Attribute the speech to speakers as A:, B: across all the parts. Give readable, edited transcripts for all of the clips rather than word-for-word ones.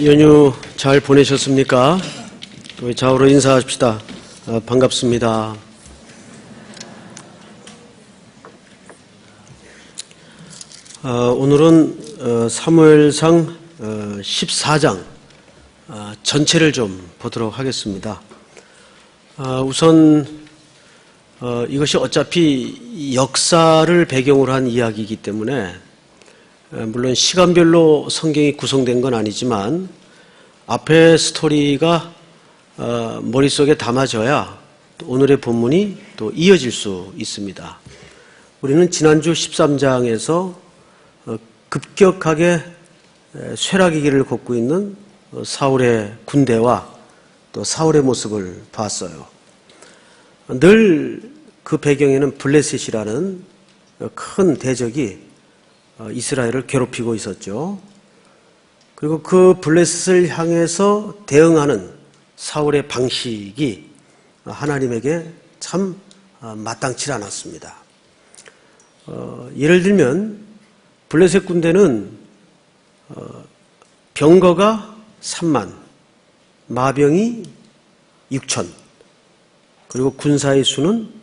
A: 연휴 잘 보내셨습니까? 우리 좌우로 인사합시다. 반갑습니다. 오늘은 사무엘상 14장 전체를 좀 보도록 하겠습니다. 우선 이것이 어차피 역사를 배경으로 한 이야기이기 때문에 물론 시간별로 성경이 구성된 건 아니지만 앞에 스토리가 머릿속에 담아져야 오늘의 본문이 또 이어질 수 있습니다. 우리는 지난주 13장에서 급격하게 쇠락의 길을 걷고 있는 사울의 군대와 또 사울의 모습을 봤어요. 늘 그 배경에는 블레셋이라는 큰 대적이 이스라엘을 괴롭히고 있었죠. 그리고 그 블레셋을 향해서 대응하는 사울의 방식이 하나님에게 참 마땅치 않았습니다. 예를 들면 블레셋 군대는 병거가 3만, 마병이 6천, 그리고 군사의 수는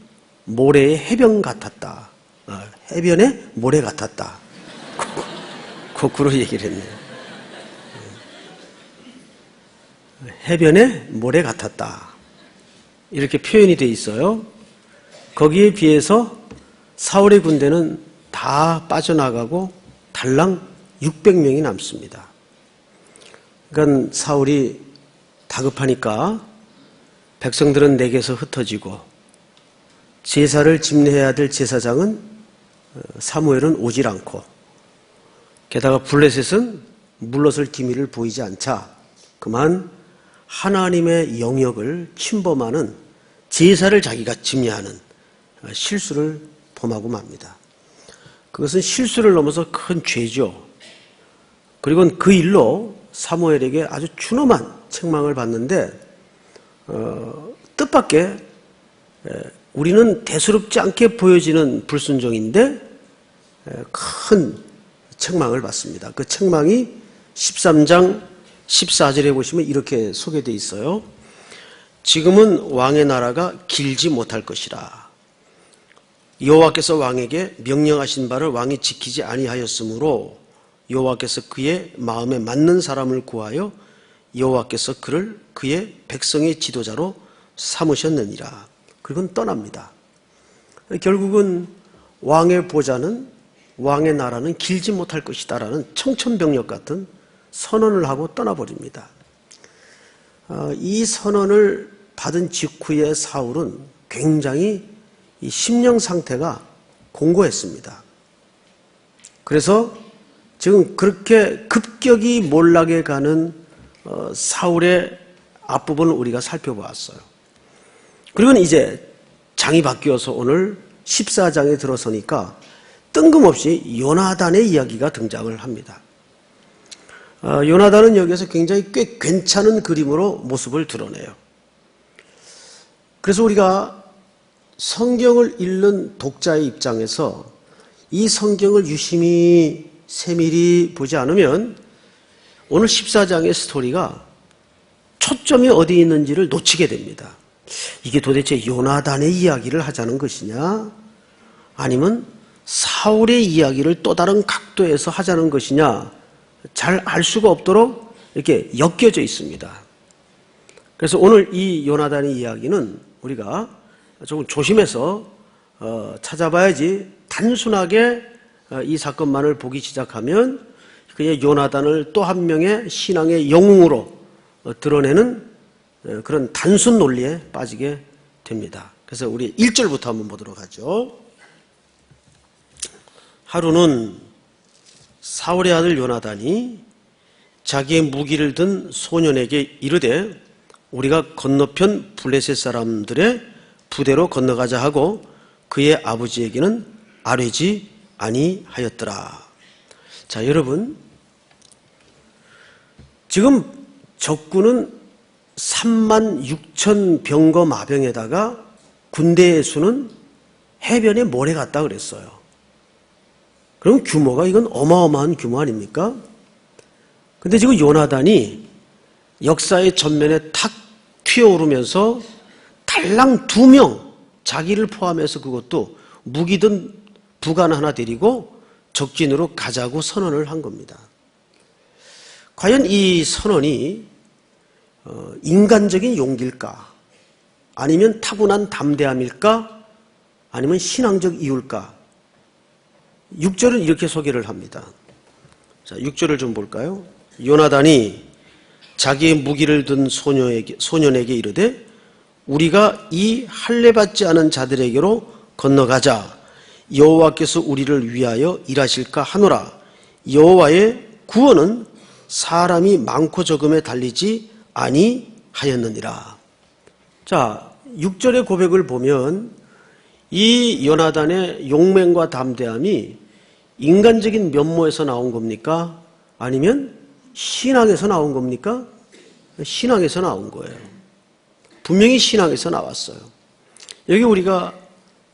A: 모래의 해변 같았다. 해변의 모래 같았다. 거꾸로 얘기를 했네요. 해변의 모래 같았다. 이렇게 표현이 되어 있어요. 거기에 비해서 사울의 군대는 다 빠져나가고 달랑 600명이 남습니다. 그러니까 사울이 다급하니까 백성들은 내게서 흩어지고 제사를 집례해야 될 제사장은 사무엘은 오질 않고 게다가 블레셋은 물러설 기미를 보이지 않자 그만 하나님의 영역을 침범하는 제사를 자기가 집례하는 실수를 범하고 맙니다. 그것은 실수를 넘어서 큰 죄죠. 그리고 그 일로 사무엘에게 아주 준엄한 책망을 받는데 뜻밖의 우리는 대수롭지 않게 보여지는 불순종인데 큰 책망을 받습니다. 그 책망이 13장 14절에 보시면 이렇게 소개되어 있어요. 지금은 왕의 나라가 길지 못할 것이라. 여호와께서 왕에게 명령하신 바를 왕이 지키지 아니하였으므로 여호와께서 그의 마음에 맞는 사람을 구하여 여호와께서 그를 그의 백성의 지도자로 삼으셨느니라. 그리고 떠납니다. 결국은 왕의 보좌는 왕의 나라는 길지 못할 것이다 라는 청천벽력 같은 선언을 하고 떠나버립니다. 이 선언을 받은 직후에 사울은 굉장히 이 심령 상태가 공고했습니다. 그래서 지금 그렇게 급격히 몰락해 가는 사울의 앞부분을 우리가 살펴보았어요. 그리고 이제 장이 바뀌어서 오늘 14장에 들어서니까 뜬금없이 요나단의 이야기가 등장을 합니다. 요나단은 여기에서 굉장히 꽤 괜찮은 그림으로 모습을 드러내요. 그래서 우리가 성경을 읽는 독자의 입장에서 이 성경을 유심히 세밀히 보지 않으면 오늘 14장의 스토리가 초점이 어디 있는지를 놓치게 됩니다. 이게 도대체 요나단의 이야기를 하자는 것이냐 아니면 사울의 이야기를 또 다른 각도에서 하자는 것이냐 잘 알 수가 없도록 이렇게 엮여져 있습니다. 그래서 오늘 이 요나단의 이야기는 우리가 조금 조심해서 찾아봐야지 단순하게 이 사건만을 보기 시작하면 그의 요나단을 또 한 명의 신앙의 영웅으로 드러내는 그런 단순 논리에 빠지게 됩니다. 그래서 우리 1절부터 한번 보도록 하죠. 하루는 사울의 아들 요나단이 자기의 무기를 든 소년에게 이르되 우리가 건너편 블레셋 사람들의 부대로 건너가자 하고 그의 아버지에게는 아뢰지 아니하였더라. 자, 여러분, 지금 적군은 3만 6천 병거 마병에다가 군대의 수는 해변에 모래 같다 그랬어요. 그럼 규모가 이건 어마어마한 규모 아닙니까? 근데 지금 요나단이 역사의 전면에 탁 튀어오르면서 달랑 2명, 자기를 포함해서 그것도 무기든 부관 하나 데리고 적진으로 가자고 선언을 한 겁니다. 과연 이 선언이 인간적인 용기일까? 아니면 타고난 담대함일까? 아니면 신앙적 이유일까? 6절은 이렇게 소개를 합니다. 자, 6절을 좀 볼까요? 요나단이 자기의 무기를 든 소년에게 이르되 우리가 이 할례받지 않은 자들에게로 건너가자. 여호와께서 우리를 위하여 일하실까 하노라. 여호와의 구원은 사람이 많고 적음에 달리지 아니하였느니라. 자, 6절의 고백을 보면 이 요나단의 용맹과 담대함이 인간적인 면모에서 나온 겁니까? 아니면 신앙에서 나온 겁니까? 신앙에서 나온 거예요. 분명히 신앙에서 나왔어요. 여기 우리가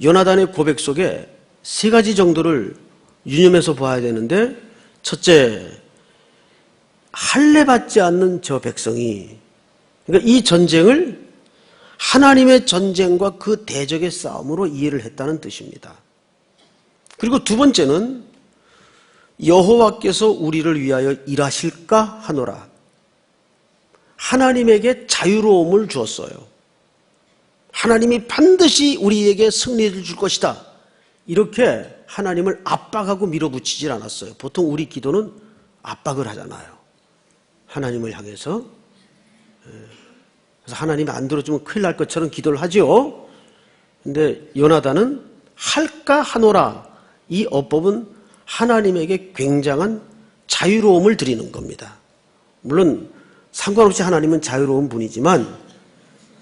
A: 요나단의 고백 속에 3가지 정도를 유념해서 봐야 되는데, 첫째, 할례받지 않는 저 백성이, 그러니까 이 전쟁을 하나님의 전쟁과 그 대적의 싸움으로 이해를 했다는 뜻입니다. 그리고 2번째는 여호와께서 우리를 위하여 일하실까 하노라. 하나님에게 자유로움을 주었어요. 하나님이 반드시 우리에게 승리를 줄 것이다. 이렇게 하나님을 압박하고 밀어붙이질 않았어요. 보통 우리 기도는 압박을 하잖아요. 하나님을 향해서. 그래서 하나님이 안 들어주면 큰일 날 것처럼 기도를 하죠. 근데 요나단은 할까 하노라. 이 어법은 하나님에게 굉장한 자유로움을 드리는 겁니다. 물론 상관없이 하나님은 자유로운 분이지만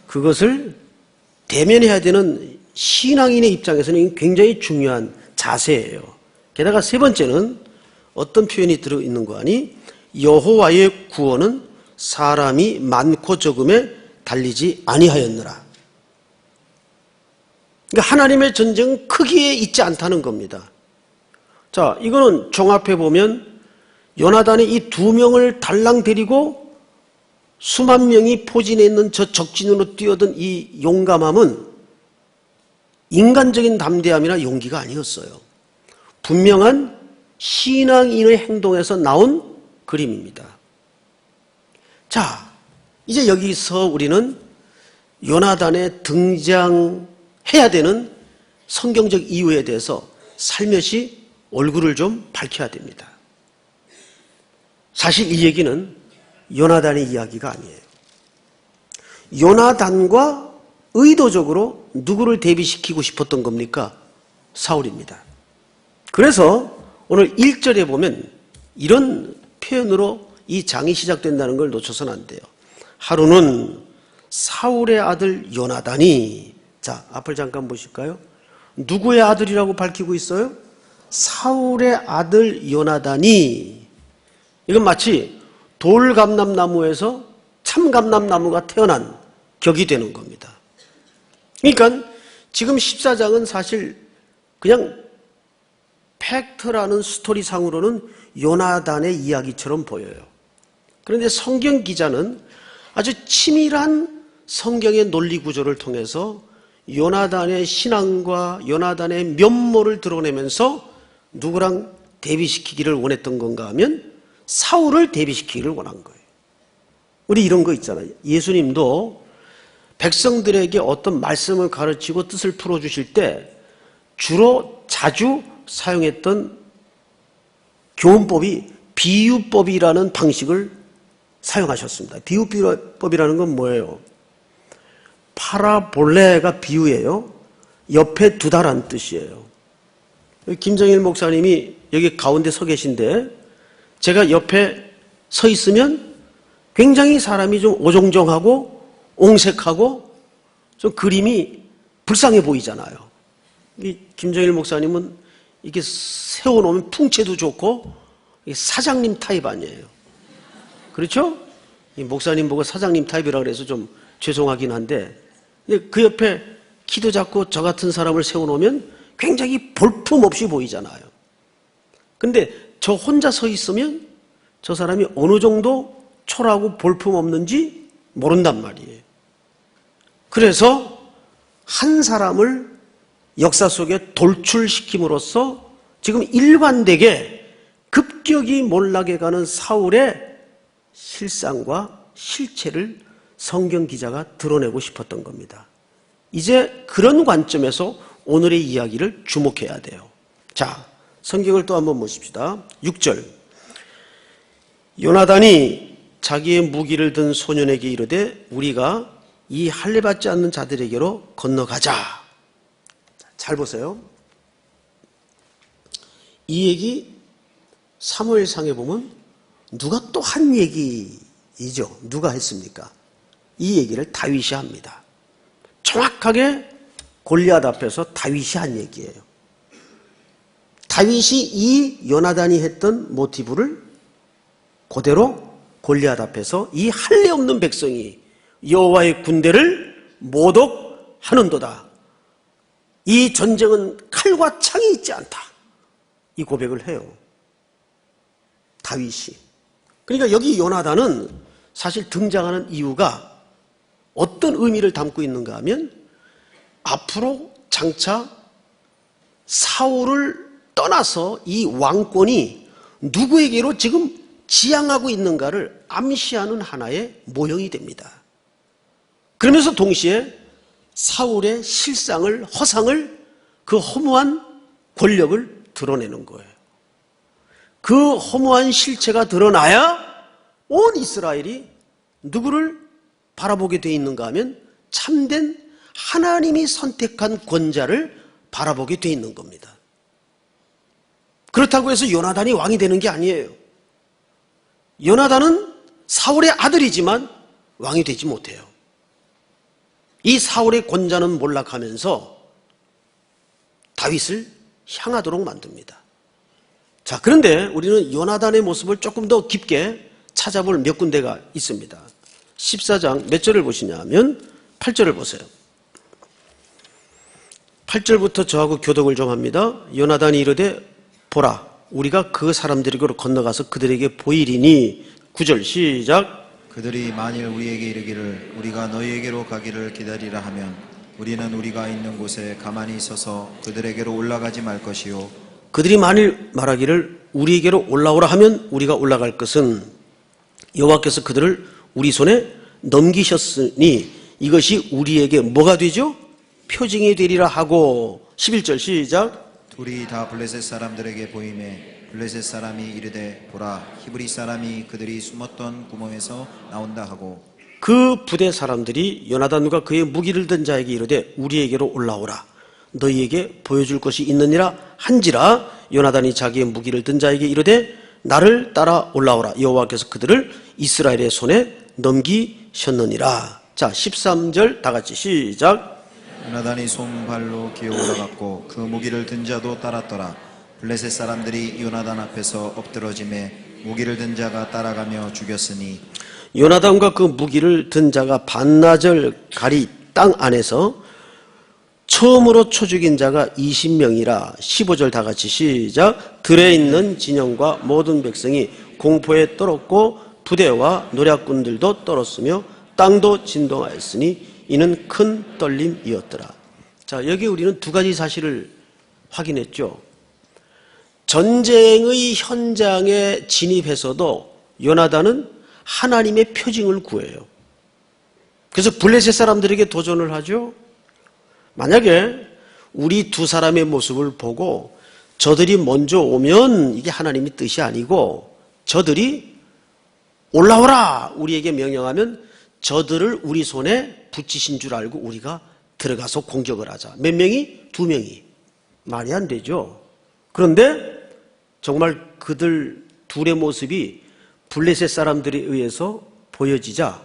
A: 그것을 대면해야 되는 신앙인의 입장에서는 굉장히 중요한 자세예요. 게다가 3번째는 어떤 표현이 들어있는 거 아니? 여호와의 구원은 사람이 많고 적음에 달리지 아니하였느라. 그러니까 하나님의 전쟁은 크기에 있지 않다는 겁니다. 자, 이거는 종합해 보면 요나단이 이 2명을 달랑 데리고 수만 명이 포진해 있는 저 적진으로 뛰어든 이 용감함은 인간적인 담대함이나 용기가 아니었어요. 분명한 신앙인의 행동에서 나온 그림입니다. 자, 이제 여기서 우리는 요나단에 등장해야 되는 성경적 이유에 대해서 살며시 얼굴을 좀 밝혀야 됩니다. 사실 이 얘기는 요나단의 이야기가 아니에요. 요나단과 의도적으로 누구를 대비시키고 싶었던 겁니까? 사울입니다. 그래서 오늘 1절에 보면 이런 표현으로 이 장이 시작된다는 걸 놓쳐서는 안 돼요. 하루는 사울의 아들 요나단이, 자, 앞을 잠깐 보실까요? 누구의 아들이라고 밝히고 있어요? 사울의 아들 요나단이. 이건 마치 돌감람나무에서 참감람나무가 태어난 격이 되는 겁니다. 그러니까 지금 14장은 사실 그냥 팩트라는 스토리상으로는 요나단의 이야기처럼 보여요. 그런데 성경 기자는 아주 치밀한 성경의 논리 구조를 통해서 요나단의 신앙과 요나단의 면모를 드러내면서 누구랑 대비시키기를 원했던 건가 하면 사울을 대비시키기를 원한 거예요. 우리 이런 거 있잖아요. 예수님도 백성들에게 어떤 말씀을 가르치고 뜻을 풀어주실 때 주로 자주 사용했던 교훈법이 비유법이라는 방식을 사용하셨습니다. 비유법이라는 건 뭐예요? 파라볼레가 비유예요. 옆에 두다라는 뜻이에요. 김정일 목사님이 여기 가운데 서 계신데 제가 옆에 서 있으면 굉장히 사람이 좀 오종종하고 옹색하고 좀 그림이 불쌍해 보이잖아요. 이 김정일 목사님은 이렇게 세워놓으면 풍채도 좋고 사장님 타입 아니에요. 그렇죠? 이 목사님 보고 사장님 타입이라 그래서 좀 죄송하긴 한데, 근데 그 옆에 키도 작고 저 같은 사람을 세워놓으면 굉장히 볼품없이 보이잖아요. 근데 저 혼자 서 있으면 저 사람이 어느 정도 초라하고 볼품없는지 모른단 말이에요. 그래서 한 사람을 역사 속에 돌출시킴으로써 지금 일관되게 급격히 몰락해 가는 사울의 실상과 실체를 성경 기자가 드러내고 싶었던 겁니다. 이제 그런 관점에서 오늘의 이야기를 주목해야 돼요. 자, 성경을 또 한번 보십시다. 6절. 요나단이 자기의 무기를 든 소년에게 이르되 우리가 이 할례받지 않는 자들에게로 건너가자. 잘 보세요. 이 얘기 사무엘상에 보면 누가 또 한 얘기이죠. 누가 했습니까? 이 얘기를 다윗이 합니다. 정확하게 골리앗 앞에서 다윗이 한 얘기예요. 다윗이 이 요나단이 했던 모티브를 그대로 골리앗 앞에서 이 할례 없는 백성이 여호와의 군대를 모독하는도다. 이 전쟁은 칼과 창이 있지 않다. 이 고백을 해요. 다윗이. 그러니까 여기 요나단은 사실 등장하는 이유가 어떤 의미를 담고 있는가 하면 앞으로 장차 사울을 떠나서 이 왕권이 누구에게로 지금 지향하고 있는가를 암시하는 하나의 모형이 됩니다. 그러면서 동시에 사울의 실상을, 허상을, 그 허무한 권력을 드러내는 거예요. 그 허무한 실체가 드러나야 온 이스라엘이 누구를 바라보게 돼 있는가 하면 참된 하나님이 선택한 권자를 바라보게 돼 있는 겁니다. 그렇다고 해서 요나단이 왕이 되는 게 아니에요. 요나단은 사울의 아들이지만 왕이 되지 못해요. 이 사울의 권자는 몰락하면서 다윗을 향하도록 만듭니다. 자, 그런데 우리는 요나단의 모습을 조금 더 깊게 찾아볼 몇 군데가 있습니다. 14장 몇 절을 보시냐 하면 8절을 보세요. 8절부터 저하고 교독을 좀 합니다. 요나단이 이르되 보라 우리가 그 사람들에게로 건너가서 그들에게 보이리니 9절 시작.
B: 그들이 만일 우리에게 이르기를 우리가 너희에게로 가기를 기다리라 하면 우리는 우리가 있는 곳에 가만히 있어서 그들에게로 올라가지 말 것이요.
A: 그들이 만일 말하기를 우리에게로 올라오라 하면 우리가 올라갈 것은 여호와께서 그들을 우리 손에 넘기셨으니 이것이 우리에게 뭐가 되죠? 표징이 되리라 하고 11절 시작.
B: 둘이 다 블레셋 사람들에게 보이매 블레셋 사람이 이르되 보라 히브리 사람이 그들이 숨었던 구멍에서 나온다 하고
A: 그 부대 사람들이 요나단과 그의 무기를 든 자에게 이르되 우리에게로 올라오라 너희에게 보여줄 것이 있느니라 한지라 요나단이 자기의 무기를 든 자에게 이르되 나를 따라 올라오라 여호와께서 그들을 이스라엘의 손에 넘기셨느니라. 자 13절 다 같이 시작.
B: 요나단이 손발로 기어 올라갔고 그 무기를 든 자도 따랐더라. 블레셋 사람들이 요나단 앞에서 엎드러짐에 무기를 든 자가 따라가며 죽였으니
A: 요나단과 그 무기를 든 자가 반나절 가리 땅 안에서 처음으로 쳐 죽인 자가 20명이라 15절 다 같이 시작. 들에 있는 진영과 모든 백성이 공포에 떨었고 부대와 노략군들도 떨었으며 땅도 진동하였으니 이는 큰 떨림이었더라. 자, 여기 우리는 두 가지 사실을 확인했죠. 전쟁의 현장에 진입해서도 요나단은 하나님의 표징을 구해요. 그래서 블레셋 사람들에게 도전을 하죠. 만약에 우리 두 사람의 모습을 보고 저들이 먼저 오면 이게 하나님의 뜻이 아니고 저들이 올라오라 우리에게 명령하면 저들을 우리 손에 붙이신 줄 알고 우리가 들어가서 공격을 하자. 몇 명이? 2명이. 말이 안 되죠. 그런데 정말 그들 둘의 모습이 블레셋 사람들에 의해서 보여지자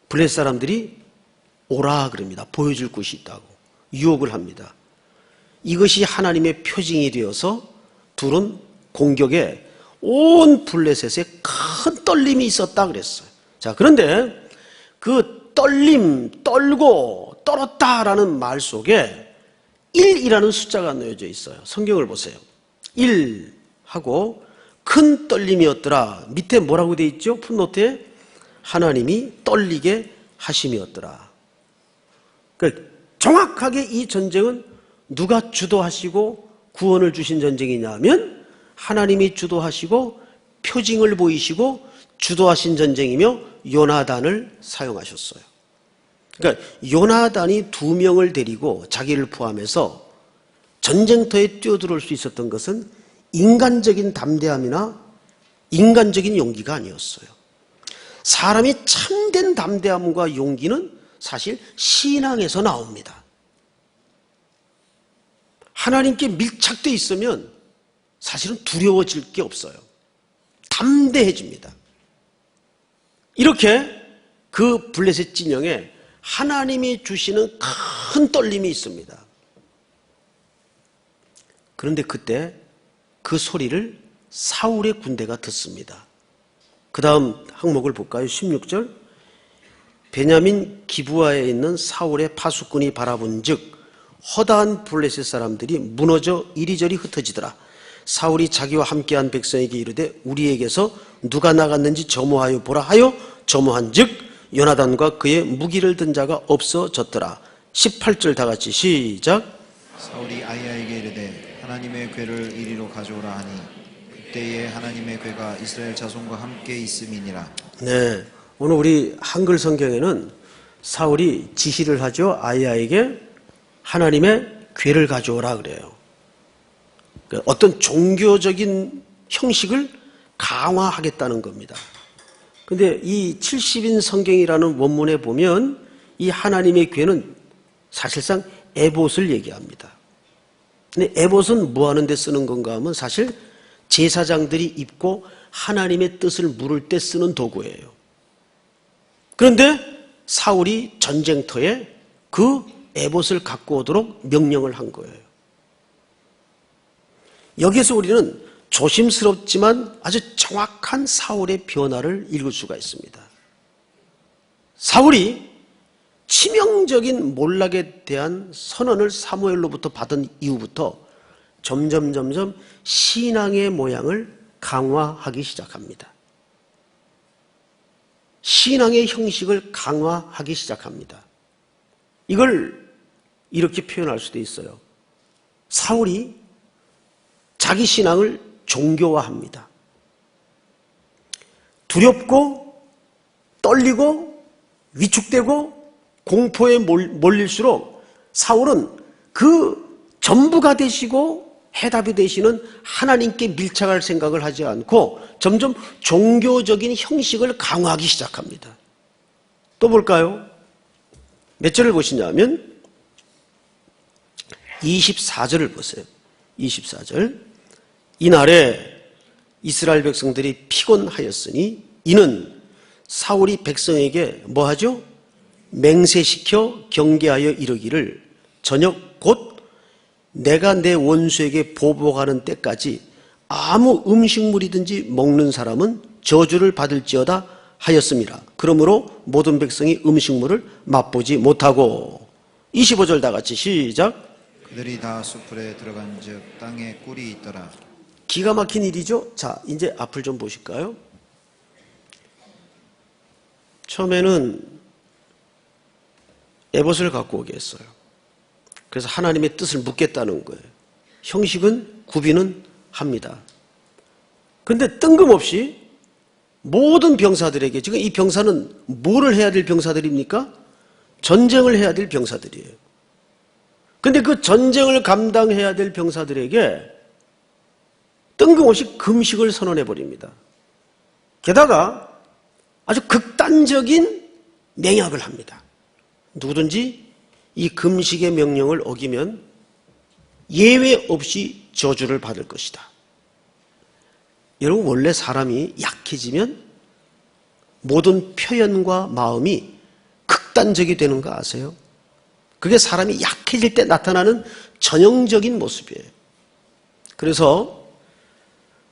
A: 블레셋 사람들이 오라 그럽니다. 보여줄 곳이 있다고 유혹을 합니다. 이것이 하나님의 표징이 되어서 둘은 공격에 온 블레셋에 큰 떨림이 있었다 그랬어요. 자, 그런데 그 떨림, 떨고, 떨었다라는 말 속에 1이라는 숫자가 놓여져 있어요. 성경을 보세요. 1 하고 큰 떨림이었더라. 밑에 뭐라고 돼 있죠? 풋노트에 하나님이 떨리게 하심이었더라. 그러니까 정확하게 이 전쟁은 누가 주도하시고 구원을 주신 전쟁이냐 하면 하나님이 주도하시고 표징을 보이시고 주도하신 전쟁이며 요나단을 사용하셨어요. 그러니까 요나단이 2명을 데리고 자기를 포함해서 전쟁터에 뛰어들어올 수 있었던 것은 인간적인 담대함이나 인간적인 용기가 아니었어요. 사람이 참된 담대함과 용기는 사실 신앙에서 나옵니다. 하나님께 밀착되어 있으면 사실은 두려워질 게 없어요. 담대해집니다. 이렇게 그 블레셋 진영에 하나님이 주시는 큰 떨림이 있습니다. 그런데 그때 그 소리를 사울의 군대가 듣습니다. 그 다음 항목을 볼까요? 16절. 베냐민 기브아에 있는 사울의 파수꾼이 바라본 즉 허다한 블레셋 사람들이 무너져 이리저리 흩어지더라. 사울이 자기와 함께한 백성에게 이르되 우리에게서 누가 나갔는지 점호하여 보라 하여 점호한 즉 요나단과 그의 무기를 든 자가 없어졌더라. 18절 다 같이 시작.
B: 사울이 아히야에게 이르되 하나님의 궤를 이리로 가져오라 하니 그때에 하나님의 궤가 이스라엘 자손과 함께 있음이니라.
A: 네, 오늘 우리 한글 성경에는 사울이 지시를 하죠. 아히야에게 하나님의 궤를 가져오라 그래요. 어떤 종교적인 형식을 강화하겠다는 겁니다. 근데 이 70인 성경이라는 원문에 보면 이 하나님의 궤는 사실상 에봇을 얘기합니다. 근데 에봇은 뭐 하는 데 쓰는 건가 하면 사실 제사장들이 입고 하나님의 뜻을 물을 때 쓰는 도구예요. 그런데 사울이 전쟁터에 그 에봇을 갖고 오도록 명령을 한 거예요. 여기에서 우리는 조심스럽지만 아주 정확한 사울의 변화를 읽을 수가 있습니다. 사울이 치명적인 몰락에 대한 선언을 사무엘로부터 받은 이후부터 점점 신앙의 모양을 강화하기 시작합니다. 신앙의 형식을 강화하기 시작합니다. 이걸 이렇게 표현할 수도 있어요. 사울이 자기 신앙을 종교화합니다. 두렵고 떨리고 위축되고 공포에 몰릴수록 사울은 그 전부가 되시고 해답이 되시는 하나님께 밀착할 생각을 하지 않고 점점 종교적인 형식을 강화하기 시작합니다. 또 볼까요? 몇 절을 보시냐면 24절을 보세요. 24절. 이날에 이스라엘 백성들이 피곤하였으니 이는 사울이 백성에게 뭐하죠? 맹세시켜 경계하여 이르기를 저녁 곧 내가 내 원수에게 보복하는 때까지 아무 음식물이든지 먹는 사람은 저주를 받을지어다 하였습니다. 그러므로 모든 백성이 음식물을 맛보지 못하고 25절 다 같이 시작.
B: 그들이 다 숲풀에 들어간즉 땅에 꿀이 있더라.
A: 기가 막힌 일이죠. 자, 이제 앞을 좀 보실까요? 처음에는 에봇을 갖고 오게 했어요. 그래서 하나님의 뜻을 묻겠다는 거예요. 형식은 구비는 합니다. 그런데 뜬금없이 모든 병사들에게, 지금 이 병사는 뭐를 해야 될 병사들입니까? 전쟁을 해야 될 병사들이에요. 그런데 그 전쟁을 감당해야 될 병사들에게 뜬금없이 금식을 선언해 버립니다. 게다가 아주 극단적인 맹약을 합니다. 누구든지 이 금식의 명령을 어기면 예외 없이 저주를 받을 것이다. 여러분, 원래 사람이 약해지면 모든 표현과 마음이 극단적이 되는 거 아세요? 그게 사람이 약해질 때 나타나는 전형적인 모습이에요. 그래서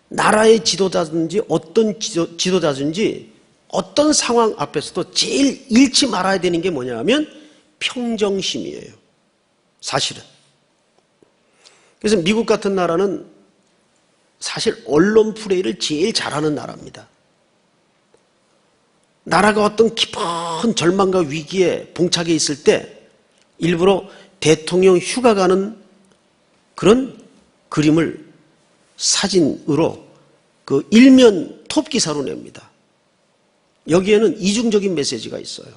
A: 나라의 지도자든지 어떤 지도자든지 어떤 상황 앞에서도 제일 잃지 말아야 되는 게 뭐냐 하면 평정심이에요. 사실은. 그래서 미국 같은 나라는 사실 언론 플레이를 제일 잘하는 나라입니다. 나라가 어떤 깊은 절망과 위기에 봉착해 있을 때 일부러 대통령 휴가 가는 그런 그림을 사진으로 그 일면 톱 기사로 냅니다. 여기에는 이중적인 메시지가 있어요.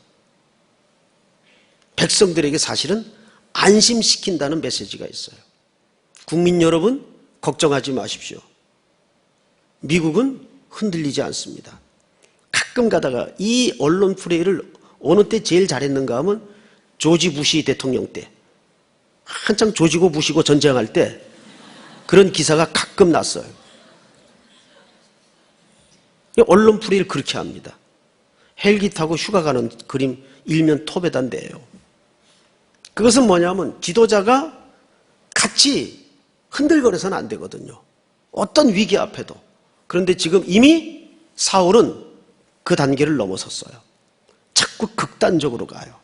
A: 백성들에게 사실은 안심시킨다는 메시지가 있어요. 국민 여러분, 걱정하지 마십시오. 미국은 흔들리지 않습니다. 가끔 가다가 이 언론 플레이를 어느 때 제일 잘했는가 하면 조지 부시 대통령 때, 한창 조지고 부시고 전쟁할 때 그런 기사가 가끔 났어요. 언론 플레이를 그렇게 합니다. 헬기 타고 휴가 가는 그림 일면 톱에다 내요. 그것은 뭐냐면 지도자가 같이 흔들거려서는 안 되거든요. 어떤 위기 앞에도. 그런데 지금 이미 사울은 그 단계를 넘어섰어요. 자꾸 극단적으로 가요.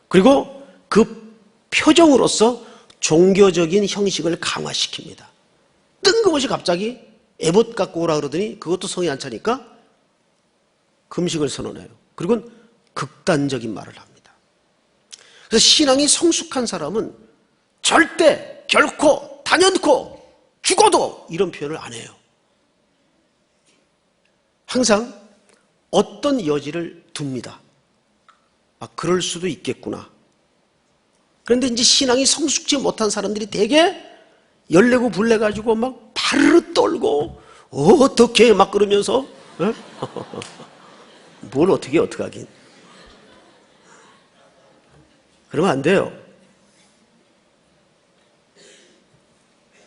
A: 그리고 그 표정으로서 종교적인 형식을 강화시킵니다. 뜬금없이 갑자기 에봇 갖고 오라 그러더니 그것도 성이 안 차니까 금식을 선언해요. 그리고 극단적인 말을 합니다. 그래서 신앙이 성숙한 사람은 절대, 결코, 단연코, 죽어도 이런 표현을 안 해요. 항상 어떤 여지를 둡니다. 아, 그럴 수도 있겠구나. 그런데 이제 신앙이 성숙지 못한 사람들이 되게 열내고 불내가지고 막 바르르 떨고 어떻게 막 그러면서 뭘 어떻게 하긴. 그러면 안 돼요.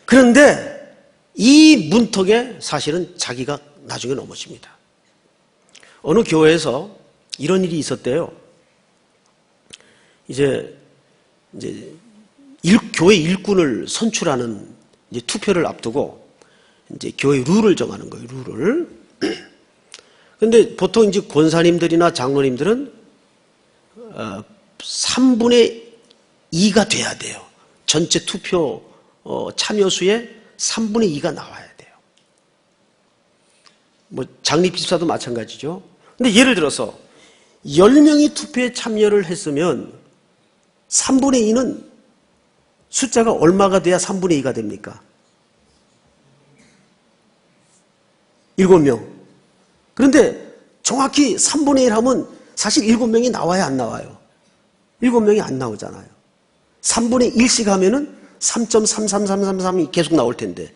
A: 그런데 이 문턱에 사실은 자기가 나중에 넘어집니다. 어느 교회에서 이런 일이 있었대요. 이제 교회 일꾼을 선출하는 이제 투표를 앞두고 이제 교회 룰을 정하는 거예요. 룰을. 근데 보통 이제 권사님들이나 장로님들은 3분의 2가 돼야 돼요. 전체 투표 참여수의 3분의 2가 나와야 돼요. 뭐 장립집사도 마찬가지죠. 근데 예를 들어서 10명이 투표에 참여를 했으면 3분의 2는 숫자가 얼마가 돼야 3분의 2가 됩니까? 7명. 그런데 정확히 3분의 1 하면 사실 7명이 나와야 안 나와요? 7명이 안 나오잖아요. 3분의 1씩 하면은 3.33333이 계속 나올 텐데,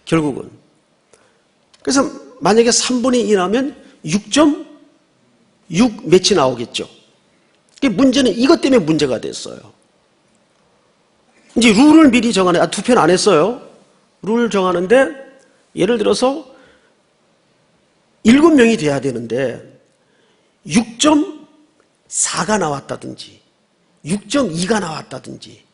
A: 결국은. 그래서 만약에 3분의 1 하면 6.6 몇이 나오겠죠. 문제는 이것 때문에 문제가 됐어요. 이제 룰을 미리 정하네. 투표는 안 했어요. 룰을 정하는데, 예를 들어서 7명이 돼야 되는데 6.4가 나왔다든지 6.2가 나왔다든지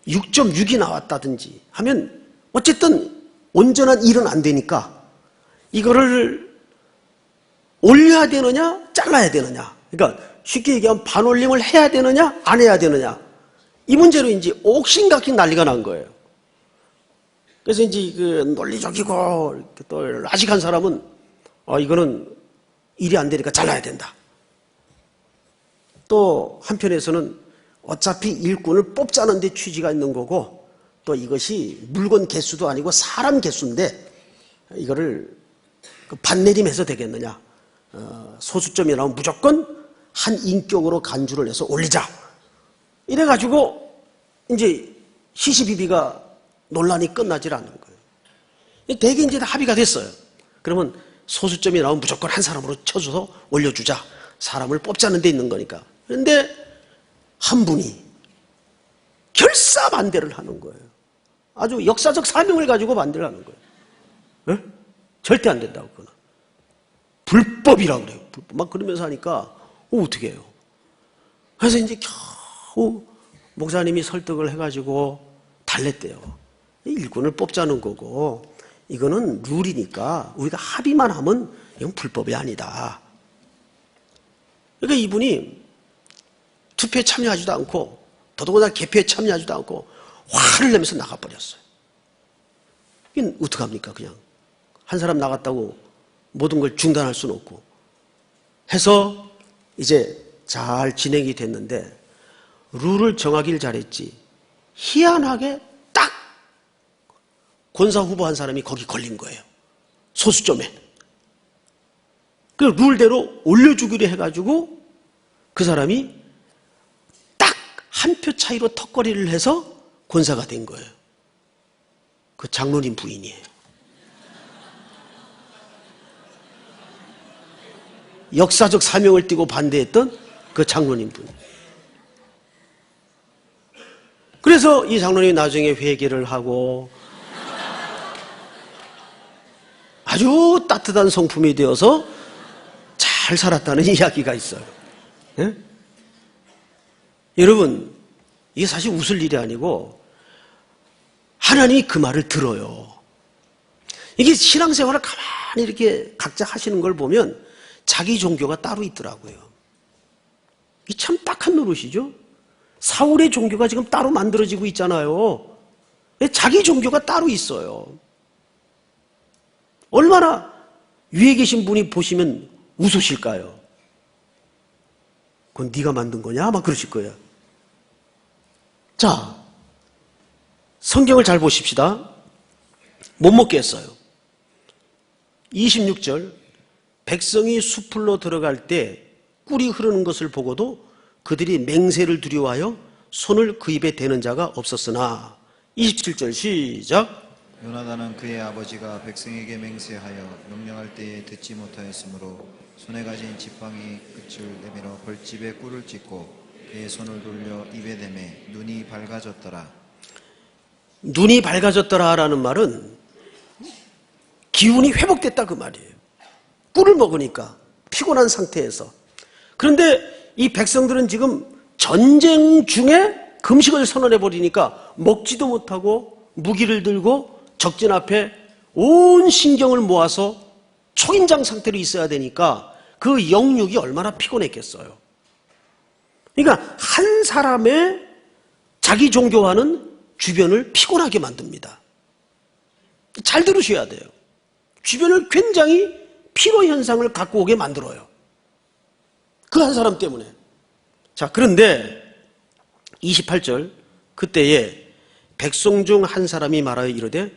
A: 6.6이 나왔다든지 하면 어쨌든 온전한 일은 안 되니까 이거를 올려야 되느냐 잘라야 되느냐, 그러니까 쉽게 얘기하면 반올림을 해야 되느냐 안 해야 되느냐, 이 문제로 이제 옥신각신 난리가 난 거예요. 그래서 이제 그 논리적이고 또 라직한 사람은 이거는 일이 안 되니까 잘라야 된다. 또 한편에서는 어차피 일꾼을 뽑자는 데 취지가 있는 거고, 또 이것이 물건 개수도 아니고 사람 개수인데 이거를 반내림해서 되겠느냐, 소수점이 나오면 무조건 한 인격으로 간주를 해서 올리자, 이래가지고 이제 시시비비가 논란이 끝나질 않는 거예요. 대개 이제 다 합의가 됐어요. 그러면 소수점이 나오면 무조건 한 사람으로 쳐줘서 올려주자, 사람을 뽑자는 데 있는 거니까. 그런데 한 분이 결사 반대를 하는 거예요. 아주 역사적 사명을 가지고 반대를 하는 거예요. 네? 절대 안 된다고. 그거는 불법이라고 그래요. 불법. 막 그러면서 하니까 어떻게 해요? 그래서 이제 겨우 목사님이 설득을 해가지고 달랬대요. 일꾼을 뽑자는 거고 이거는 룰이니까 우리가 합의만 하면 이건 불법이 아니다. 그러니까 이분이 투표에 참여하지도 않고 더더군다나 개표에 참여하지도 않고 화를 내면서 나가버렸어요. 이건 어떡합니까? 그냥 한 사람 나갔다고 모든 걸 중단할 수는 없고 해서 이제 잘 진행이 됐는데 룰을 정하길 잘했지 희한하게 딱 권사 후보 한 사람이 거기 걸린 거예요. 소수점에. 그 룰대로 올려주기로 해가지고 그 사람이 딱 한 표 차이로 턱걸이를 해서 권사가 된 거예요. 그 장로님 부인이에요. 역사적 사명을 띠고 반대했던 그 장로님 부인. 그래서 이 장로님이 나중에 회개를 하고 아주 따뜻한 성품이 되어서 잘 살았다는 이야기가 있어요. 예? 여러분, 이게 사실 웃을 일이 아니고 하나님이 그 말을 들어요. 이게 신앙생활을 가만히 이렇게 각자 하시는 걸 보면 자기 종교가 따로 있더라고요. 이 참 딱한 노릇이죠. 사울의 종교가 지금 따로 만들어지고 있잖아요. 자기 종교가 따로 있어요. 얼마나 위에 계신 분이 보시면 웃으실까요? 그건 네가 만든 거냐? 아마 그러실 거예요. 자, 성경을 잘 보십시다. 못 먹겠어요. 26절 백성이 숲으로 들어갈 때 꿀이 흐르는 것을 보고도 그들이 맹세를 두려워하여 손을 그 입에 대는 자가 없었으나 27절 시작
B: 요나단은 그의 아버지가 백성에게 맹세하여 명령할 때에 듣지 못하였으므로 손에 가진 지팡이 끝을 내밀어 벌집에 꿀을 찢고 그의 손을 돌려 입에 대매 눈이 밝아졌더라.
A: 눈이 밝아졌더라라는 말은 기운이 회복됐다 그 말이에요. 꿀을 먹으니까 피곤한 상태에서. 그런데 이 백성들은 지금 전쟁 중에 금식을 선언해 버리니까 먹지도 못하고 무기를 들고 적진 앞에 온 신경을 모아서 초긴장 상태로 있어야 되니까 그 영육이 얼마나 피곤했겠어요. 그러니까 한 사람의 자기 종교와는 주변을 피곤하게 만듭니다. 잘 들으셔야 돼요. 주변을 굉장히 피로현상을 갖고 오게 만들어요. 그 한 사람 때문에. 자, 그런데 28절 그때에 백성 중 한 사람이 말하여 이르되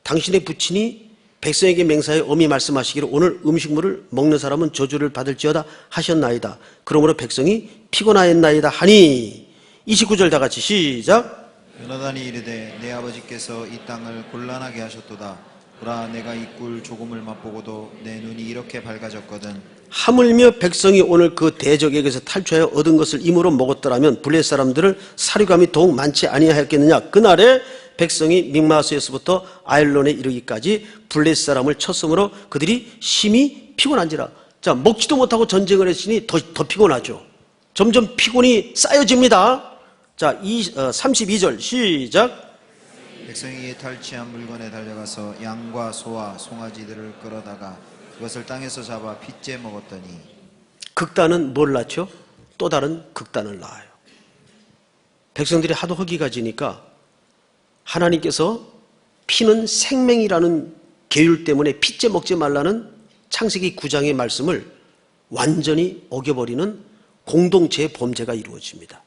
A: 당신의 부친이 백성에게 맹세하여 엄히 말씀하시기를 오늘 음식물을 먹는 사람은 저주를 받을지어다 하셨나이다. 그러므로 백성이 피곤하였나이다 하니 29절 다 같이 시작
B: 요나단이 이르되 내 아버지께서 이 땅을 곤란하게 하셨도다. 보라 내가 이 꿀 조금을 맛보고도 내 눈이 이렇게 밝아졌거든.
A: 하물며 백성이 오늘 그 대적에게서 탈출하여 얻은 것을 임으로 먹었더라면 블레 사람들을 사륙함이 더욱 많지 아니하였겠느냐. 그날에 백성이 믹마스에서부터 아일론에 이르기까지 블레 사람을 쳤으므로 그들이 심히 피곤한지라. 자, 먹지도 못하고 전쟁을 했으니 더 피곤하죠. 점점 피곤이 쌓여집니다. 자, 32절 시작
B: 백성이 탈취한 물건에 달려가서 양과 소와 송아지들을 끌어다가 그것을 땅에서 잡아 핏째 먹었더니
A: 극단은 뭘 낳죠? 또 다른 극단을 낳아요. 백성들이 하도 허기가 지니까 하나님께서 피는 생명이라는 계율 때문에 핏째 먹지 말라는 창세기 9장의 말씀을 완전히 어겨버리는 공동체의 범죄가 이루어집니다.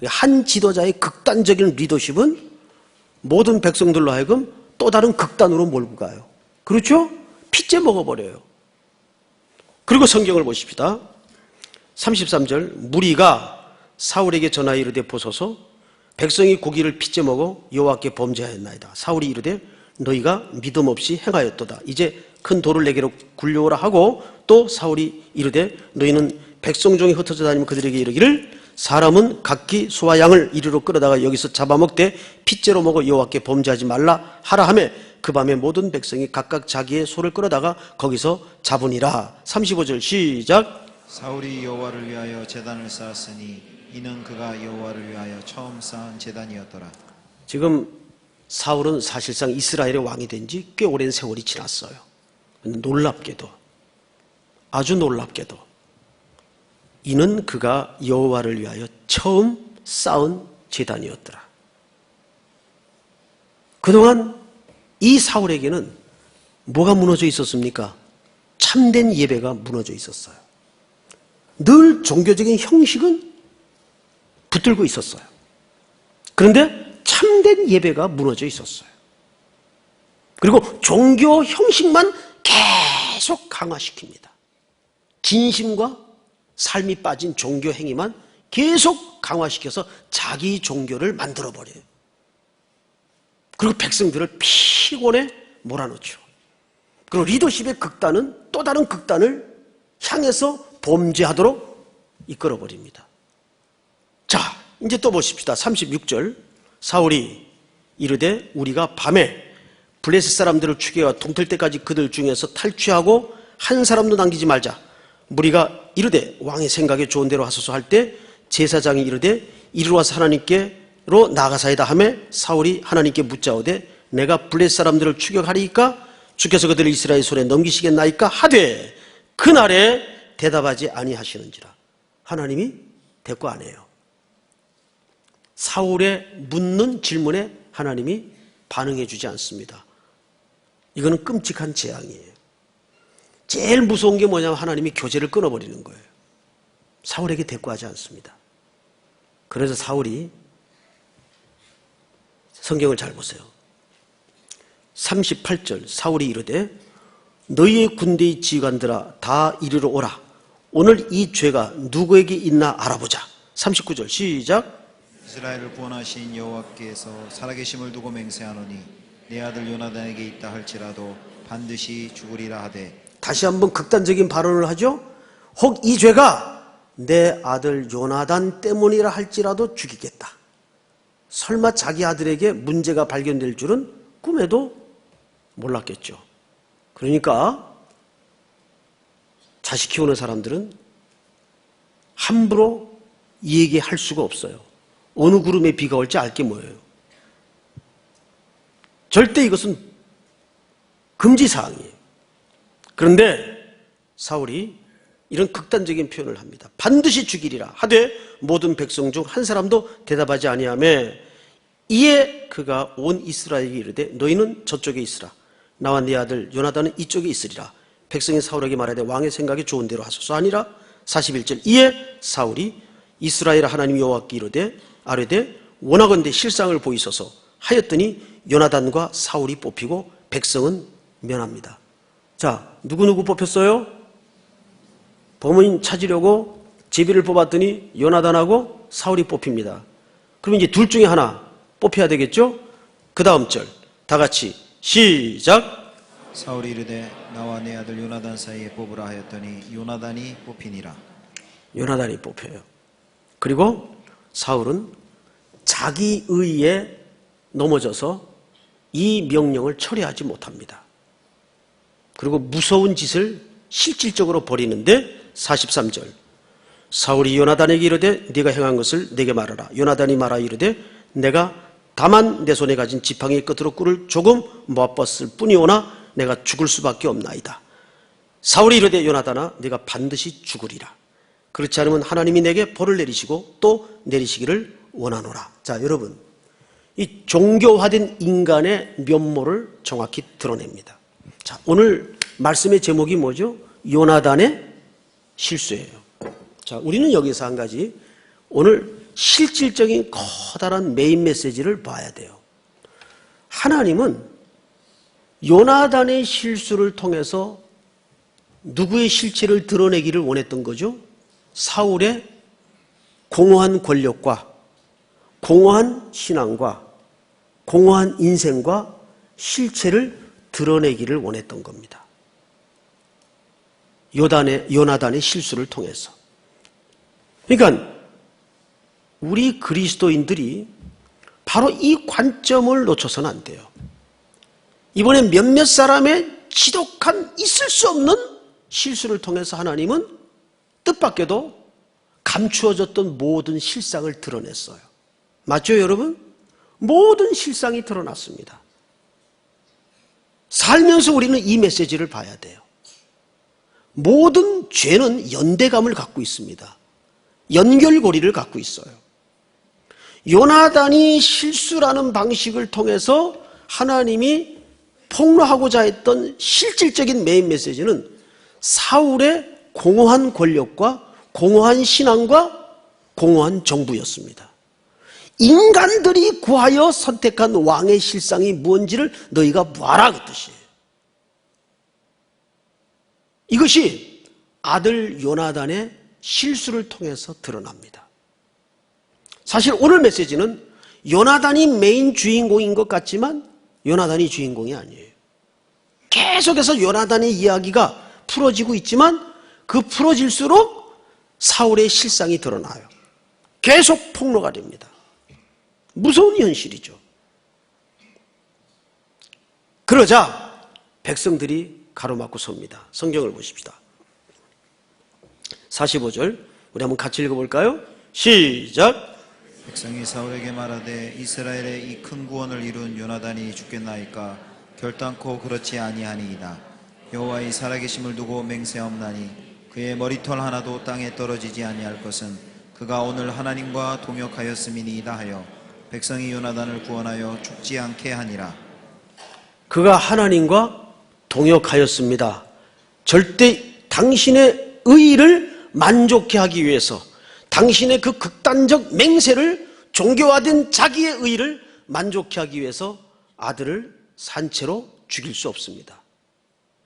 A: 한 지도자의 극단적인 리더십은 모든 백성들로 하여금 또 다른 극단으로 몰고 가요. 그렇죠? 핏째 먹어버려요. 그리고 성경을 보십시다. 33절 무리가 사울에게 전하여 이르되 보소서 백성이 고기를 핏째 먹어 여호와께 범죄하였나이다. 사울이 이르되 너희가 믿음 없이 행하였도다. 이제 큰 돌을 내게로 굴려오라 하고 또 사울이 이르되 너희는 백성 중에 흩어져 다니면 그들에게 이르기를 사람은 각기 소와 양을 이리로 끌어다가 여기서 잡아먹되 핏째로 먹어 여호와께 범죄하지 말라 하라 하며 그 밤에 모든 백성이 각각 자기의 소를 끌어다가 거기서 잡으니라. 35절 시작
B: 사울이 여호와를 위하여 제단을 쌓았으니 이는 그가 여호와를 위하여 처음 쌓은 제단이었더라.
A: 지금 사울은 사실상 이스라엘의 왕이 된 지 꽤 오랜 세월이 지났어요. 놀랍게도 아주 놀랍게도 이는 그가 여호와를 위하여 처음 쌓은 제단이었더라. 그동안 이 사울에게는 뭐가 무너져 있었습니까? 참된 예배가 무너져 있었어요. 늘 종교적인 형식은 붙들고 있었어요. 그런데 참된 예배가 무너져 있었어요. 그리고 종교 형식만 계속 강화시킵니다. 진심과 삶이 빠진 종교 행위만 계속 강화시켜서 자기 종교를 만들어버려요. 그리고 백성들을 피곤에 몰아넣죠. 그리고 리더십의 극단은 또 다른 극단을 향해서 범죄하도록 이끌어버립니다. 자, 이제 또 보십시다. 36절. 사울이 이르되 우리가 밤에 블레셋 사람들을 죽여와 동틀 때까지 그들 중에서 탈취하고 한 사람도 남기지 말자. 무리가 이르되 왕의 생각에 좋은 대로 하소서 할 때 제사장이 이르되 이리로 와서 하나님께로 나아가사이다 하며 사울이 하나님께 묻자오되 내가 블레셋 사람들을 추격하리이까 주께서 그들을 이스라엘 손에 넘기시겠나이까 하되 그날에 대답하지 아니하시는지라. 하나님이 대꾸 안 해요. 사울의 묻는 질문에 하나님이 반응해 주지 않습니다. 이거는 끔찍한 재앙이에요. 제일 무서운 게 뭐냐면 하나님이 교제를 끊어버리는 거예요. 사울에게 대꾸하지 않습니다. 그래서 사울이 성경을 잘 보세요. 38절 사울이 이르되 너희의 군대의 지휘관들아 다 이리로 오라. 오늘 이 죄가 누구에게 있나 알아보자. 39절 시작.
B: 이스라엘을 구원하신 여호와께서 살아계심을 두고 맹세하노니 내 아들 요나단에게 있다 할지라도 반드시 죽으리라 하되.
A: 다시 한번 극단적인 발언을 하죠. 혹 이 죄가 내 아들 요나단 때문이라 할지라도 죽이겠다. 설마 자기 아들에게 문제가 발견될 줄은 꿈에도 몰랐겠죠. 그러니까 자식 키우는 사람들은 함부로 얘기할 수가 없어요. 어느 구름에 비가 올지 알게 뭐예요. 절대 이것은 금지사항이에요. 그런데 사울이 이런 극단적인 표현을 합니다. 반드시 죽이리라 하되 모든 백성 중 한 사람도 대답하지 아니하며 이에 그가 온 이스라엘에게 이르되 너희는 저쪽에 있으라. 나와 네 아들 요나단은 이쪽에 있으리라. 백성이 사울에게 말하되 왕의 생각에 좋은 대로 하소서 아니라. 41절 이에 사울이 이스라엘 하나님 여호와께 이르되 아뢰되 원하건대 실상을 보이소서 하였더니 요나단과 사울이 뽑히고 백성은 면합니다. 자, 누구 뽑혔어요? 범인 찾으려고 제비를 뽑았더니 요나단하고 사울이 뽑힙니다. 그럼 이제 둘 중에 하나 뽑혀야 되겠죠? 그 다음 절 다 같이 시작.
B: 사울이 이르되 나와 내 아들 요나단 사이에 뽑으라 하였더니 요나단이 뽑히니라.
A: 요나단이 뽑혀요. 그리고 사울은 자기 의에 넘어져서 이 명령을 처리하지 못합니다. 그리고 무서운 짓을 실질적으로 벌이는데 43절 사울이 요나단에게 이르되 네가 행한 것을 내게 말하라. 요나단이 말하 이르되 내가 다만 내 손에 가진 지팡이 끝으로 꿀을 조금 모아봤을 뿐이오나 내가 죽을 수밖에 없나이다. 사울이 이르되 요나단아 네가 반드시 죽으리라. 그렇지 않으면 하나님이 내게 벌을 내리시고 또 내리시기를 원하노라. 자, 여러분, 이 종교화된 인간의 면모를 정확히 드러냅니다. 자, 오늘 말씀의 제목이 뭐죠? 요나단의 실수예요. 자, 우리는 여기서 한 가지 오늘 실질적인 커다란 메인 메시지를 봐야 돼요. 하나님은 요나단의 실수를 통해서 누구의 실체를 드러내기를 원했던 거죠? 사울의 공허한 권력과 공허한 신앙과 공허한 인생과 실체를 드러내기를 원했던 겁니다. 요나단의 실수를 통해서. 그러니까 우리 그리스도인들이 바로 이 관점을 놓쳐서는 안 돼요. 이번에 몇몇 사람의 지독한 있을 수 없는 실수를 통해서 하나님은 뜻밖에도 감추어졌던 모든 실상을 드러냈어요. 맞죠, 여러분? 모든 실상이 드러났습니다. 살면서 우리는 이 메시지를 봐야 돼요. 모든 죄는 연대감을 갖고 있습니다. 연결고리를 갖고 있어요. 요나단이 실수라는 방식을 통해서 하나님이 폭로하고자 했던 실질적인 메인 메시지는 사울의 공허한 권력과 공허한 신앙과 공허한 정부였습니다. 인간들이 구하여 선택한 왕의 실상이 무엇인지를 너희가 보아라, 그 뜻이에요. 이것이 아들 요나단의 실수를 통해서 드러납니다. 사실 오늘 메시지는 요나단이 메인 주인공인 것 같지만 요나단이 주인공이 아니에요. 계속해서 요나단의 이야기가 풀어지고 있지만 그 풀어질수록 사울의 실상이 드러나요. 계속 폭로가 됩니다. 무서운 현실이죠. 그러자 백성들이 가로막고 섭니다. 성경을 보십시다. 45절 우리 한번 같이 읽어볼까요? 시작.
B: 백성이 사울에게 말하되 이스라엘의 이 큰 구원을 이룬 요나단이 죽겠나이까 결단코 그렇지 아니하니이다. 여호와의 살아계심을 두고 맹세하옵나니 그의 머리털 하나도 땅에 떨어지지 아니할 것은 그가 오늘 하나님과 동역하였음이니이다 하여 백성이 요나단을 구원하여 죽지 않게 하니라.
A: 그가 하나님과 동역하였습니다. 절대 당신의 의의를 만족해 하기 위해서 당신의 그 극단적 맹세를 종교화된 자기의 의의를 만족해 하기 위해서 아들을 산채로 죽일 수 없습니다.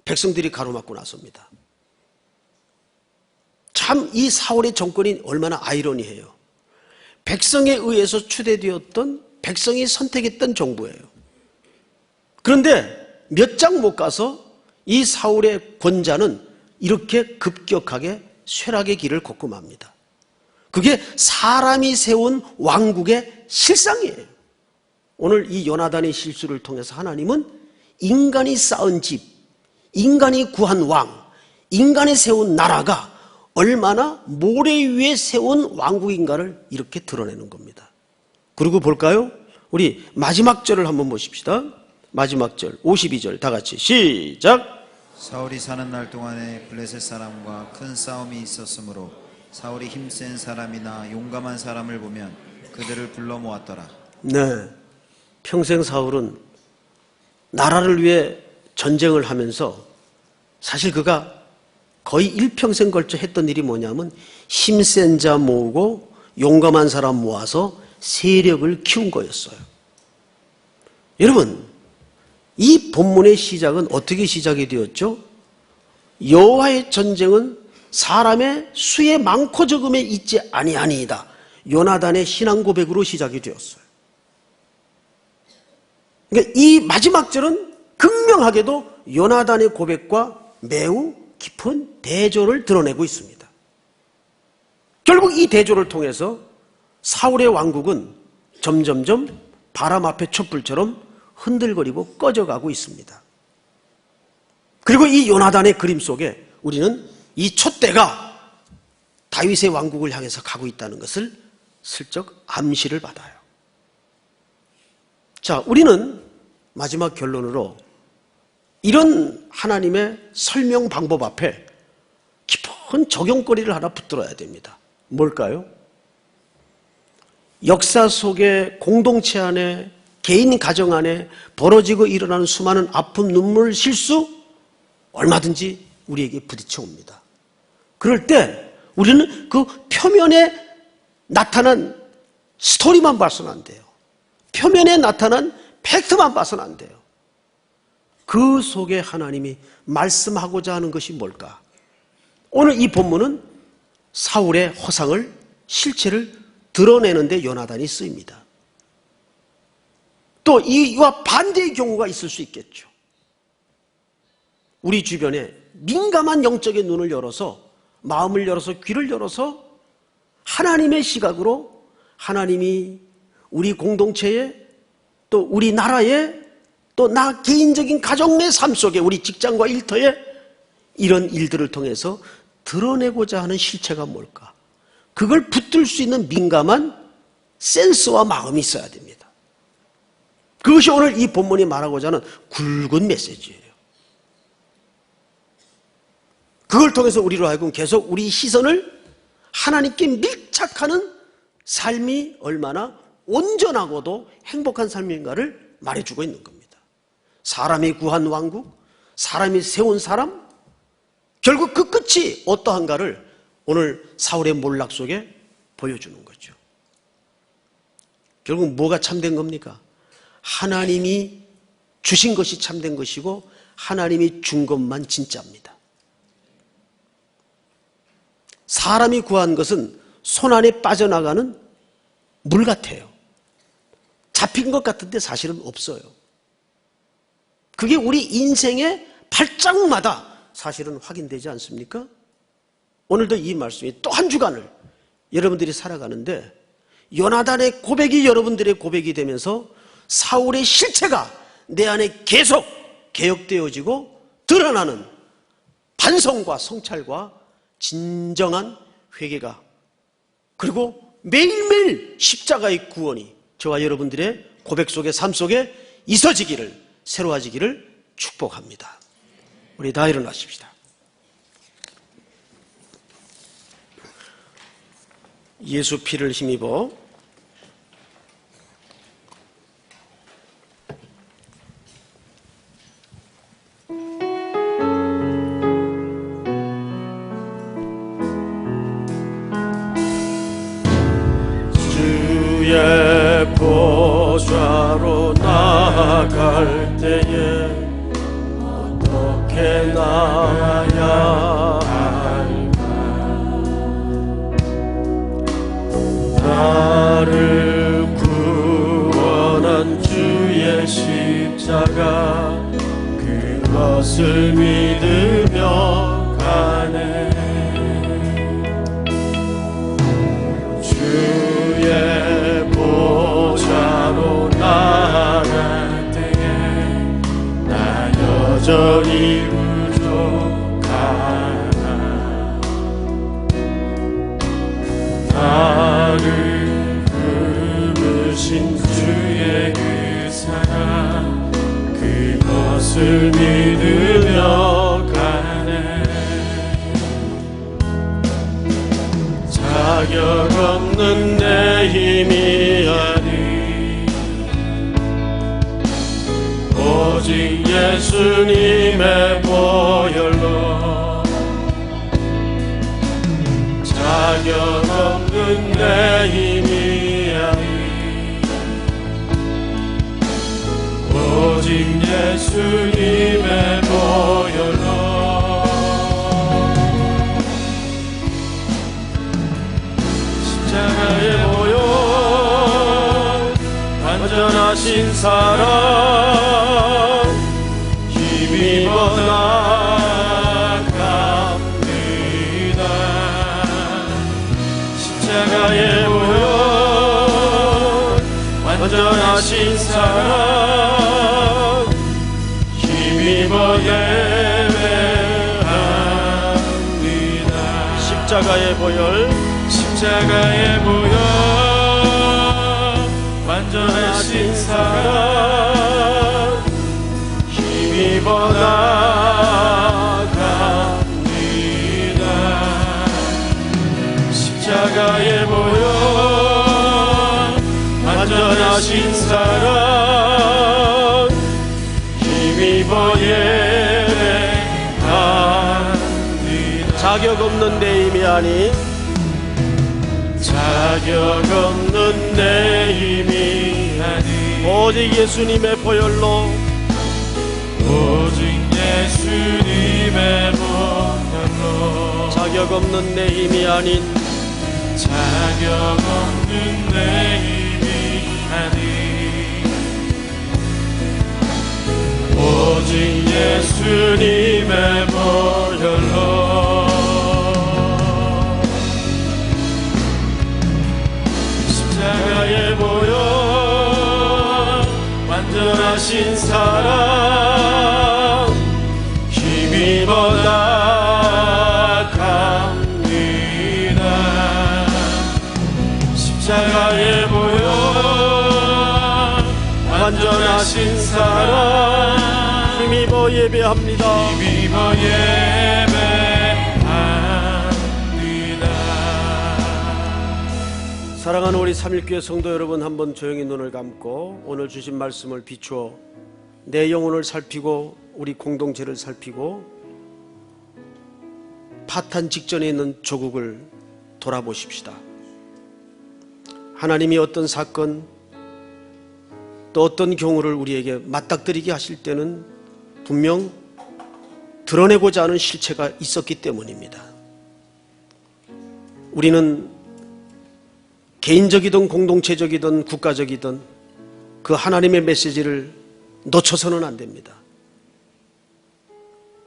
A: 백성들이 가로막고 나섭니다. 참 이 사울의 정권이 얼마나 아이러니해요. 백성에 의해서 추대되었던 백성이 선택했던 정부예요. 그런데 몇 장 못 가서 이 사울의 권자는 이렇게 급격하게 쇠락의 길을 걷고 맙니다. 그게 사람이 세운 왕국의 실상이에요. 오늘 이 요나단의 실수를 통해서 하나님은 인간이 쌓은 집, 인간이 구한 왕, 인간이 세운 나라가 얼마나 모래 위에 세운 왕국인가를 이렇게 드러내는 겁니다. 그리고 볼까요? 우리 마지막 절을 한번 보십시다. 마지막 절 52절 다 같이 시작.
B: 사울이 사는 날 동안에 블레셋 사람과 큰 싸움이 있었으므로 사울이 힘센 사람이나 용감한 사람을 보면 그들을 불러 모았더라.
A: 네, 평생 사울은 나라를 위해 전쟁을 하면서 사실 그가 거의 일평생 걸쳐 했던 일이 뭐냐면 힘센 자 모으고 용감한 사람 모아서 세력을 키운 거였어요. 여러분, 이 본문의 시작은 어떻게 시작이 되었죠? 여호와의 전쟁은 사람의 수의 많고 적음에 있지 아니하니이다. 요나단의 신앙 고백으로 시작이 되었어요. 그러니까 이 마지막 절은 극명하게도 요나단의 고백과 매우 깊은 대조를 드러내고 있습니다. 결국 이 대조를 통해서 사울의 왕국은 점점점 바람 앞의 촛불처럼 흔들거리고 꺼져가고 있습니다. 그리고 이 요나단의 그림 속에 우리는 이 촛대가 다윗의 왕국을 향해서 가고 있다는 것을 슬쩍 암시를 받아요. 자, 우리는 마지막 결론으로 이런 하나님의 설명 방법 앞에 깊은 적용거리를 하나 붙들어야 됩니다. 뭘까요? 역사 속에 공동체 안에 개인 가정 안에 벌어지고 일어나는 수많은 아픔, 눈물, 실수 얼마든지 우리에게 부딪혀 옵니다. 그럴 때 우리는 그 표면에 나타난 스토리만 봐서는 안 돼요. 표면에 나타난 팩트만 봐서는 안 돼요. 그 속에 하나님이 말씀하고자 하는 것이 뭘까? 오늘 이 본문은 사울의 허상을, 실체를 드러내는 데 요나단이 쓰입니다. 또 이와 반대의 경우가 있을 수 있겠죠. 우리 주변에 민감한 영적인 눈을 열어서, 마음을 열어서, 귀를 열어서 하나님의 시각으로 하나님이 우리 공동체에, 또 우리 나라에, 또 나 개인적인 가정 내 삶 속에, 우리 직장과 일터에 이런 일들을 통해서 드러내고자 하는 실체가 뭘까? 그걸 붙들 수 있는 민감한 센스와 마음이 있어야 됩니다. 그것이 오늘 이 본문이 말하고자 하는 굵은 메시지예요. 그걸 통해서 우리로 하여금 계속 우리 시선을 하나님께 밀착하는 삶이 얼마나 온전하고도 행복한 삶인가를 말해주고 있는 겁니다. 사람이 구한 왕국, 사람이 세운 사람, 결국 그 끝이 어떠한가를 오늘 사울의 몰락 속에 보여주는 거죠. 결국 뭐가 참된 겁니까? 하나님이 주신 것이 참된 것이고 하나님이 준 것만 진짜입니다. 사람이 구한 것은 손안에 빠져나가는 물 같아요. 잡힌 것 같은데 사실은 없어요. 그게 우리 인생의 발짝마다 사실은 확인되지 않습니까? 오늘도 이 말씀이 또 한 주간을 여러분들이 살아가는데 요나단의 고백이 여러분들의 고백이 되면서 사울의 실체가 내 안에 계속 개혁되어지고 드러나는 반성과 성찰과 진정한 회개가, 그리고 매일매일 십자가의 구원이 저와 여러분들의 고백 속의 삶 속에 있어지기를, 새로워지기를 축복합니다. 우리 다 일어나십시다. 예수 피를 힘입어
C: 주의 보좌로 나아갈 때에 어떻게 나아야 할까? 나를 구원한 주의 십자가, 그것을 믿으며 가네. 주의 보좌로 나아갈 때에 나 여전히 부족하나. 나를 부르신 주의 그 사랑, 그것을 믿으며 가네. 자격 없는 내 힘이 아니 오직 예수님의 보혈로, 자격 없는 내 힘이 아니 오직 예수님의 보혈로. 십자가의 보혈, 완전하신 사랑, 힘입어 나아갑니다. 십자가의 보혈, 완전하신 사랑, 힘입어 예배합니다. 십자가의 보혈, 십자가의 보혈, 완전하신 사랑, 힘입어 나아갑니다. 십자가의 보혈, 완전하신 사랑, 힘입어 예배합니다.
A: 자격 없는 내 힘이 아닌
C: 자격 없는 내 힘이 아니
A: 오직 예수님의 보혈로,
C: 오직 예수님의 보혈로.
A: 자격 없는 내 힘이 아닌
C: 자격 없는 내 힘이 아니 오직 예수님의 보혈로. 십자가의 보혈, 완전하신 사랑, 힘입어 나아갑니다. 십자가의 보혈, 완전하신 사랑,
A: 힘입어 예배합니다.
C: 힘입어 예배합니다.
A: 사랑하는 우리 삼일교회 성도 여러분, 한번 조용히 눈을 감고 오늘 주신 말씀을 비추어 내 영혼을 살피고 우리 공동체를 살피고 파탄 직전에 있는 조국을 돌아보십시다. 하나님이 어떤 사건 또 어떤 경우를 우리에게 맞닥뜨리게 하실 때는 분명 드러내고자 하는 실체가 있었기 때문입니다. 우리는 개인적이든 공동체적이든 국가적이든 그 하나님의 메시지를 놓쳐서는 안 됩니다.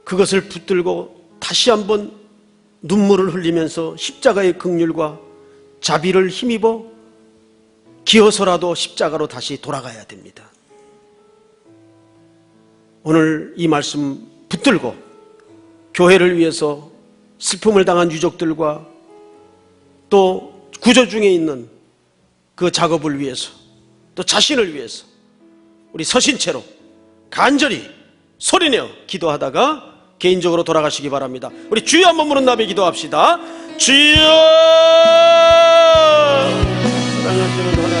A: 그것을 붙들고 다시 한번 눈물을 흘리면서 십자가의 긍휼과 자비를 힘입어 기어서라도 십자가로 다시 돌아가야 됩니다. 오늘 이 말씀 붙들고 교회를 위해서 슬픔을 당한 유족들과 또 구조 중에 있는 그 작업을 위해서 또 자신을 위해서 우리 서신체로 간절히 소리내어 기도하다가 개인적으로 돌아가시기 바랍니다. 우리 주여 한번 부른 다음에 기도합시다. 주여! 사랑하시는 하나님